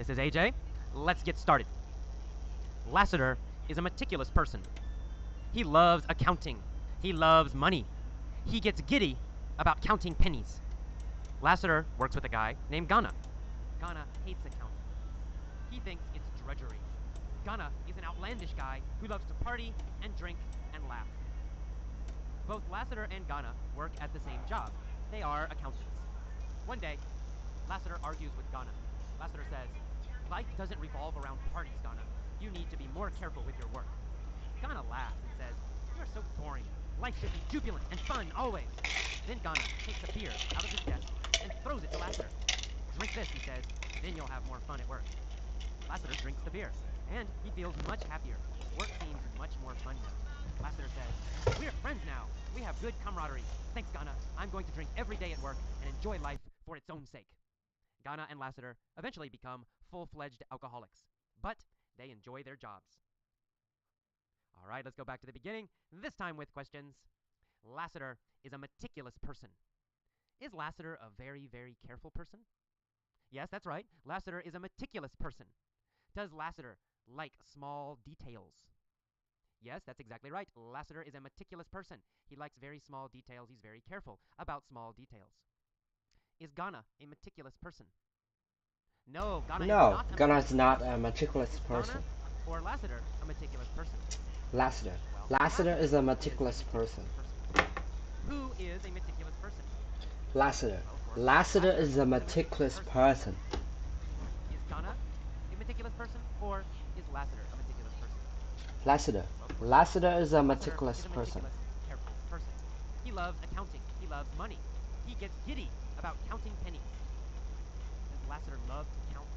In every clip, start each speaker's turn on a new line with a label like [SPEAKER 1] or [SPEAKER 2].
[SPEAKER 1] This is AJ. Let's get started. Lassiter is a meticulous person. He loves accounting. He loves money. He gets giddy about counting pennies. Lassiter works with a guy named Ghana. Ghana hates accounting. He thinks it's drudgery. Ghana is an outlandish guy who loves to party and drink and laugh. Both Lassiter and Ghana work at the same job. They are accountants. One day, Lassiter argues with Ghana. Lassiter says, "Life doesn't revolve around parties, Ghana. You need to be more careful with your work." Ghana laughs and says, "You are so boring. Life should be jubilant and fun always." Then Ghana takes a beer out of his desk and throws it to Lassiter. "Drink this," he says, "then you'll have more fun at work." Lassiter drinks the beer, and he feels much happier. Work seems much more fun now. Lassiter says, "We're friends now. We have good camaraderie. Thanks, Ghana. I'm going to drink every day at work and enjoy life for its own sake." Ghana and Lassiter eventually become full-fledged alcoholics, but they enjoy their jobs. All right, let's go back to the beginning, this time with questions. Lassiter is a meticulous person. Is Lassiter a very, very careful person? Yes, that's right. Lassiter is a meticulous person. Does Lassiter like small details? Yes, that's exactly right. Lassiter is a meticulous person. He likes very small details. He's very careful about small details. Is Ghana a meticulous person? No,
[SPEAKER 2] Ghana is not a meticulous person.
[SPEAKER 1] Or Lassiter a meticulous person?
[SPEAKER 2] Lassiter.
[SPEAKER 1] Well,
[SPEAKER 2] Lassiter is a meticulous person.
[SPEAKER 1] Who is a meticulous person?
[SPEAKER 2] Lassiter. Lassiter is a meticulous person.
[SPEAKER 1] Is Ghana a meticulous person, or is Lassiter a meticulous person?
[SPEAKER 2] Lassiter. Lassiter is a meticulous person.
[SPEAKER 1] Careful person. He loves accounting. He loves money. He gets giddy about counting pennies. Does Lassiter love to count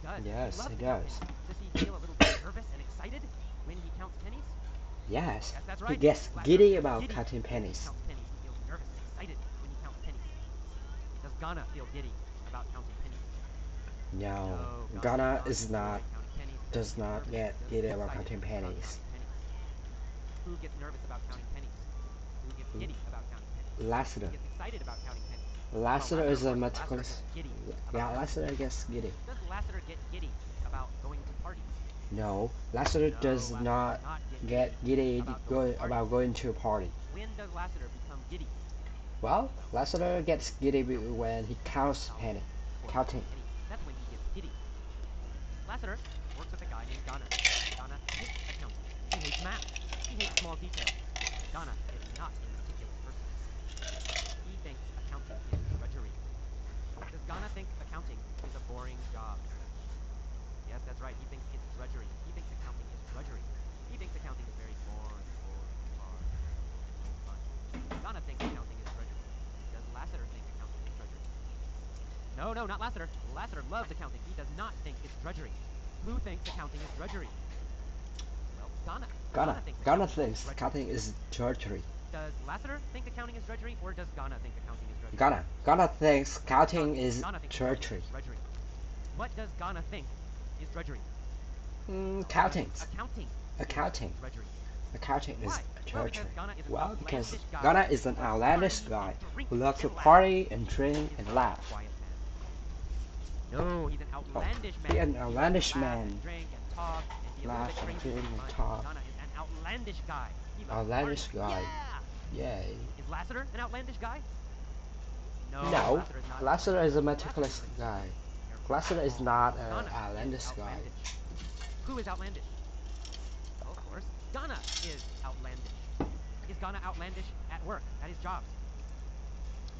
[SPEAKER 1] pennies? Yes, he does.
[SPEAKER 2] Yes, he does.
[SPEAKER 1] Does he feel a little bit nervous and excited when he counts pennies?
[SPEAKER 2] Yes,
[SPEAKER 1] That's right.
[SPEAKER 2] he gets giddy about counting pennies.
[SPEAKER 1] When he counts pennies. He feels nervous and excited when he counts pennies. Does Ghana feel giddy about counting pennies?
[SPEAKER 2] No, Ghana does not get giddy about counting pennies.
[SPEAKER 1] Who gets nervous about counting pennies? Who gets giddy about counting pennies?
[SPEAKER 2] Lassiter.
[SPEAKER 1] Who gets excited about counting pennies?
[SPEAKER 2] Lassiter is a meticulous. Yeah, Lassiter gets giddy.
[SPEAKER 1] Does Lassiter get giddy about going to parties?
[SPEAKER 2] No, Lassiter does not get giddy about going to a party.
[SPEAKER 1] When does Lassiter become giddy?
[SPEAKER 2] Well, Lassiter gets giddy when he counts penny. Counting.
[SPEAKER 1] That's when he gets giddy. Lassiter works with a guy named Ghana. Ghana hates accounting. He hates math. He hates small details. Ghana is not a meticulous person. He thinks accounting is drudgery. Does Ghana think accounting is a boring job? Yes, that's right. He thinks it's drudgery. He thinks accounting is drudgery. He thinks accounting is very boring, hard, no fun. Ghana thinks accounting is drudgery. Does Lassiter think accounting is drudgery? No, not Lassiter. Lassiter loves accounting. He does not think it's drudgery. Who thinks accounting is drudgery? Well, Ghana.
[SPEAKER 2] Ghana thinks accounting is drudgery.
[SPEAKER 1] Does Lassiter think accounting is drudgery, or does Ghana think accounting is drudgery?
[SPEAKER 2] Ghana thinks counting is drudgery.
[SPEAKER 1] What does Ghana think is drudgery?
[SPEAKER 2] Counting.
[SPEAKER 1] Accounting.
[SPEAKER 2] Accounting is drudgery. Well, because
[SPEAKER 1] Ghana
[SPEAKER 2] Ghana is an outlandish guy who loves to party and drink and laugh.
[SPEAKER 1] No, he's an outlandish man.
[SPEAKER 2] He's an outlandish man.
[SPEAKER 1] Drink and talk and be a
[SPEAKER 2] Laugh
[SPEAKER 1] little bit
[SPEAKER 2] and
[SPEAKER 1] crazy
[SPEAKER 2] drink and
[SPEAKER 1] but
[SPEAKER 2] talk.
[SPEAKER 1] Ghana is an outlandish guy. He loves
[SPEAKER 2] Outlandish
[SPEAKER 1] to
[SPEAKER 2] guy.
[SPEAKER 1] party. Yeah.
[SPEAKER 2] Yay.
[SPEAKER 1] Is Lassiter an outlandish guy?
[SPEAKER 2] No,
[SPEAKER 1] Lassiter is not.
[SPEAKER 2] Lassiter is a meticulous guy. Lassiter is not an outlandish guy.
[SPEAKER 1] Who is outlandish? Well, of course, Ghana is outlandish. Is Ghana outlandish at work, at his job?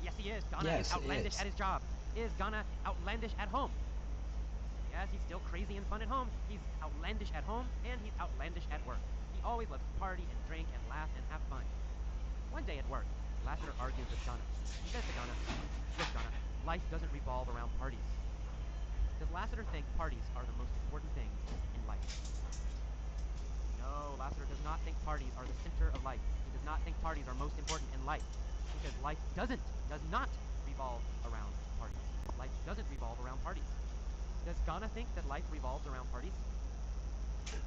[SPEAKER 1] Yes, he is. Ghana is outlandish at his job. Is Ghana outlandish at home? Yes, he's still crazy and fun at home. He's outlandish at home, and he's outlandish at work. He always loves to party and drink and laugh and have fun. One day at work, Lassiter argues with Ghana. He says to Ghana, "Look, Ghana, life doesn't revolve around parties." Does Lassiter think parties are the most important thing in life? No, Lassiter does not think parties are the center of life. He does not think parties are most important in life, because life does not revolve around parties. Life doesn't revolve around parties. Does Ghana think that life revolves around parties?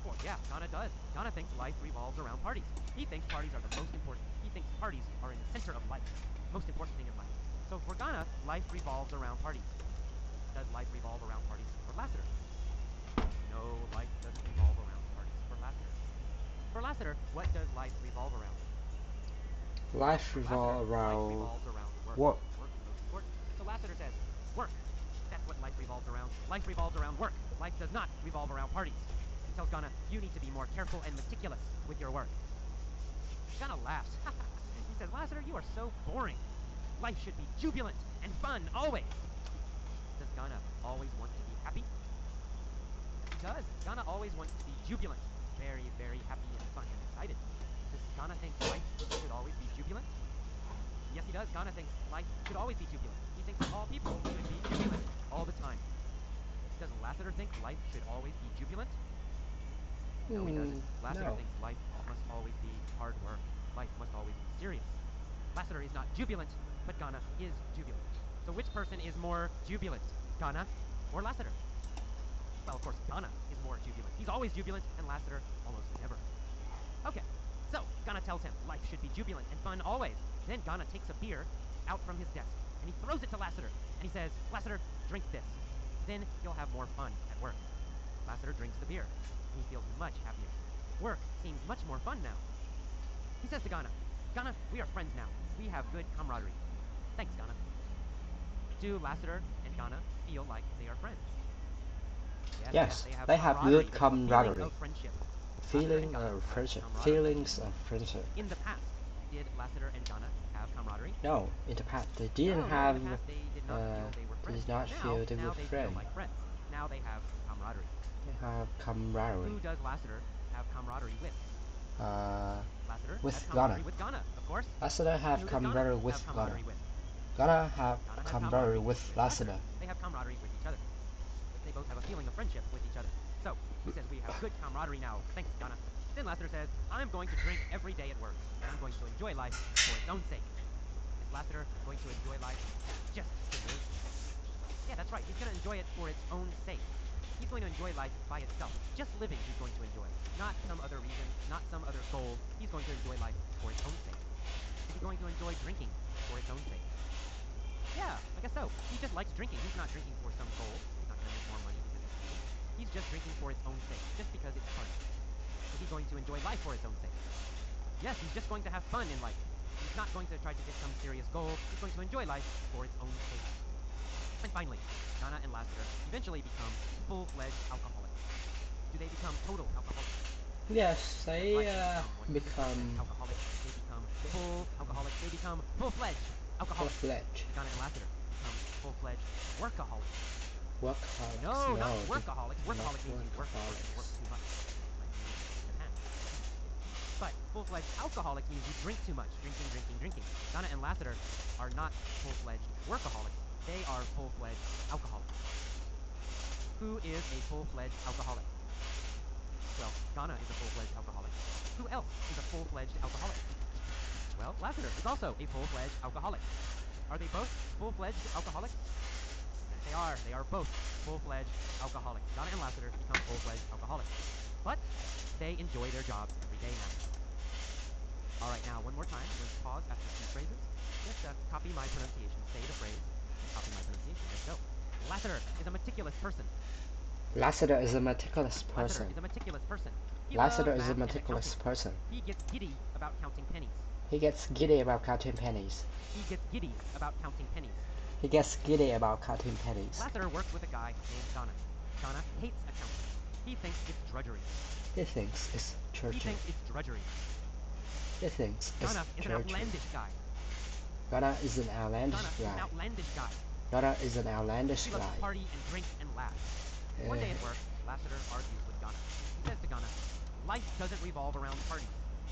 [SPEAKER 1] Well, yeah, Ghana does. Ghana thinks life revolves around parties. He thinks parties are the most important. He thinks parties are in the center of life, most important thing in life. So for Ghana, life revolves around parties. does life revolve around parties for Lassiter? No, life doesn't revolve around parties for Lassiter. For Lassiter, what does life revolve around?
[SPEAKER 2] Life
[SPEAKER 1] For Lassiter,
[SPEAKER 2] revolves
[SPEAKER 1] life
[SPEAKER 2] around
[SPEAKER 1] revolves around work.
[SPEAKER 2] work.
[SPEAKER 1] Work is most important. So Lassiter says, work. That's what life revolves around. Life revolves around work. Life does not revolve around parties. He tells Ghana, you need to be more careful and meticulous with your work. Ghana laughs. He says, Lassiter, you are so boring. Life should be jubilant and fun always. Does Ghana always want to be happy? He does. Ghana always wants to be jubilant. Very, very happy and fun and excited. Does Ghana think life should always be jubilant? Yes, he does. Ghana thinks life should always be jubilant. He thinks all people should be jubilant all the time. Does Lassiter think life should always be jubilant? No, he doesn't. Lassiter
[SPEAKER 2] No.
[SPEAKER 1] thinks life must always be hard work. Life must always be serious. Lassiter is not jubilant, but Ghana is jubilant. So which person is more jubilant, Ghana or Lassiter? Well, of course, Ghana is more jubilant. He's always jubilant, and Lassiter almost never. Okay, so Ghana tells him life should be jubilant and fun always. Then Ghana takes a beer out from his desk, and he throws it to Lassiter, and he says, Lassiter, drink this. Then you'll have more fun at work. Lassiter drinks the beer, and he feels much happier. Work seems much more fun now. He says to Ghana, Ghana, we are friends now. We have good camaraderie. Thanks, Ghana. Do Lassiter and Ghana feel like they are friends?
[SPEAKER 2] Yes,
[SPEAKER 1] they have
[SPEAKER 2] they have good
[SPEAKER 1] camaraderie.
[SPEAKER 2] camaraderie.
[SPEAKER 1] Of friendship.
[SPEAKER 2] Feeling of friendship. Feelings of friendship.
[SPEAKER 1] In the past, did Lassiter and Ghana have camaraderie?
[SPEAKER 2] No, in the past they didn't
[SPEAKER 1] have.
[SPEAKER 2] have.
[SPEAKER 1] They did not feel they were friends.
[SPEAKER 2] Did not feel they were
[SPEAKER 1] they
[SPEAKER 2] friends.
[SPEAKER 1] feel like friends. Now they have camaraderie.
[SPEAKER 2] They have camaraderie.
[SPEAKER 1] Who does Lassiter have camaraderie with? Lassiter
[SPEAKER 2] with
[SPEAKER 1] has
[SPEAKER 2] Ghana.
[SPEAKER 1] With Ghana, of course.
[SPEAKER 2] Lassiter have camaraderie with Ghana. Ghana have camaraderie with Lassiter.
[SPEAKER 1] They have camaraderie with each other. They both have a feeling of friendship with each other. So, he says we have good camaraderie now. Thanks, Ghana. Then Lassiter says, I'm going to drink every day at work, and I'm going to enjoy life for its own sake. Is Lassiter going to enjoy life just to live? Yeah, that's right. He's going to enjoy it for its own sake. He's going to enjoy life by itself. Just living he's going to enjoy. Not some other reason, not some other goal. He's going to enjoy life for its own sake. Is he going to enjoy drinking for its own sake? Yeah, I guess so. He just likes drinking. He's not drinking for some goal. He's not going to make more money because he's drinking. He's just drinking for its own sake, just because it's fun. Is he going to enjoy life for its own sake? Yes, he's just going to have fun in life. He's not going to try to get some serious goal. He's going to enjoy life for its own sake. And finally, Ghana and Lassiter eventually become full-fledged alcoholics. Do they become total alcoholics?
[SPEAKER 2] Yes, they
[SPEAKER 1] become alcoholics. They become full alcoholics. They become full-fledged alcoholics.
[SPEAKER 2] Full-fledged.
[SPEAKER 1] Ghana and Lassiter become full-fledged workaholics.
[SPEAKER 2] Workaholics.
[SPEAKER 1] No, not workaholics. Workaholics means you work too much. But full-fledged alcoholics means you drink too much. Drinking. Ghana and Lassiter are not full-fledged workaholics. They are full-fledged alcoholics. Who is a full-fledged alcoholic? Well, Ghana is a full-fledged alcoholic. Who else is a full-fledged alcoholic? Well, Lassiter is also a full-fledged alcoholic. Are they both full-fledged alcoholics? Yes, they are. They are both full-fledged alcoholics. Ghana and Lassiter become full-fledged alcoholics. But they enjoy their jobs every day now. All right, now one more time. Let's pause after two phrases. Just copy my pronunciation. Say the phrase. Copy my pronunciation. Let's go. Lassiter is a meticulous person.
[SPEAKER 2] Lassiter is a meticulous person.
[SPEAKER 1] Lassiter is a meticulous person.
[SPEAKER 2] Lassiter is a meticulous person.
[SPEAKER 1] He gets giddy about counting pennies.
[SPEAKER 2] He gets giddy about counting pennies.
[SPEAKER 1] He gets giddy about counting pennies.
[SPEAKER 2] He gets giddy about counting pennies.
[SPEAKER 1] Lassiter works with a guy named Ghana. Ghana hates accounting. He thinks it's drudgery.
[SPEAKER 2] He thinks it's drudgery.
[SPEAKER 1] He thinks it's drudgery.
[SPEAKER 2] He thinks it's
[SPEAKER 1] Ghana is an outlandish guy.
[SPEAKER 2] Ghana is an outlandish guy.
[SPEAKER 1] Ghana is an outlandish guy.
[SPEAKER 2] Ghana is an outlandish
[SPEAKER 1] He
[SPEAKER 2] guy.
[SPEAKER 1] loves to party and drink and laugh. One day at work, Lassiter argues with Ghana. He says to Ghana, life doesn't revolve around parties.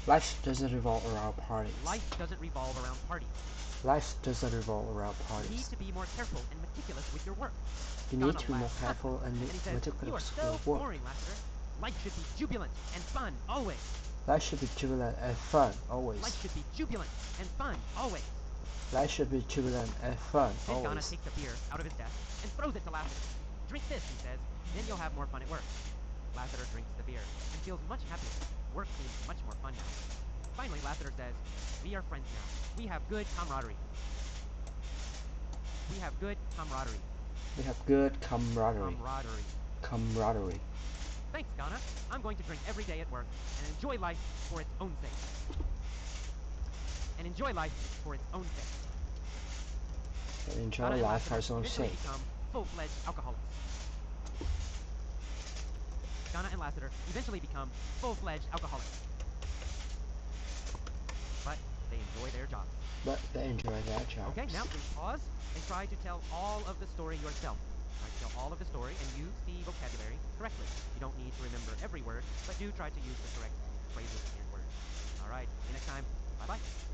[SPEAKER 2] Life doesn't revolve around parties.
[SPEAKER 1] Life doesn't revolve around parties.
[SPEAKER 2] Life doesn't revolve around
[SPEAKER 1] You
[SPEAKER 2] parties.
[SPEAKER 1] need to be more careful and meticulous with your work.
[SPEAKER 2] You need to be more careful and
[SPEAKER 1] he says,
[SPEAKER 2] meticulous
[SPEAKER 1] you are
[SPEAKER 2] with
[SPEAKER 1] so
[SPEAKER 2] your work.
[SPEAKER 1] boring, Lassiter. Life should be jubilant and fun always.
[SPEAKER 2] Life should be jubilant and fun always.
[SPEAKER 1] Life should be jubilant and fun always.
[SPEAKER 2] Life should be jubilant and fun
[SPEAKER 1] Then Ghana
[SPEAKER 2] always.
[SPEAKER 1] takes a beer out of his desk and throws it to Lassiter. Drink this, he says. Then you'll have more fun at work. Lassiter drinks the beer and feels much happier. Work seems much more fun now. Finally, Lassiter says, we are friends now. We have good camaraderie. We have good camaraderie.
[SPEAKER 2] We have good camaraderie. Camaraderie.
[SPEAKER 1] Thanks, Ghana. I'm going to drink every day at work and enjoy life for its own sake. And enjoy life for its own sake.
[SPEAKER 2] And enjoy
[SPEAKER 1] Ghana and
[SPEAKER 2] life for
[SPEAKER 1] Lassiter
[SPEAKER 2] its own
[SPEAKER 1] eventually
[SPEAKER 2] sake.
[SPEAKER 1] become full-fledged alcoholics. Ghana and Lassiter eventually become full-fledged alcoholics. But they enjoy their jobs.
[SPEAKER 2] But they enjoy their jobs.
[SPEAKER 1] Okay, now please pause and try to tell all of the story yourself. Try to tell all of the story and use the vocabulary correctly. You don't need to remember every word, but do try to use the correct phrases and words. All right, see you next time. Bye-bye.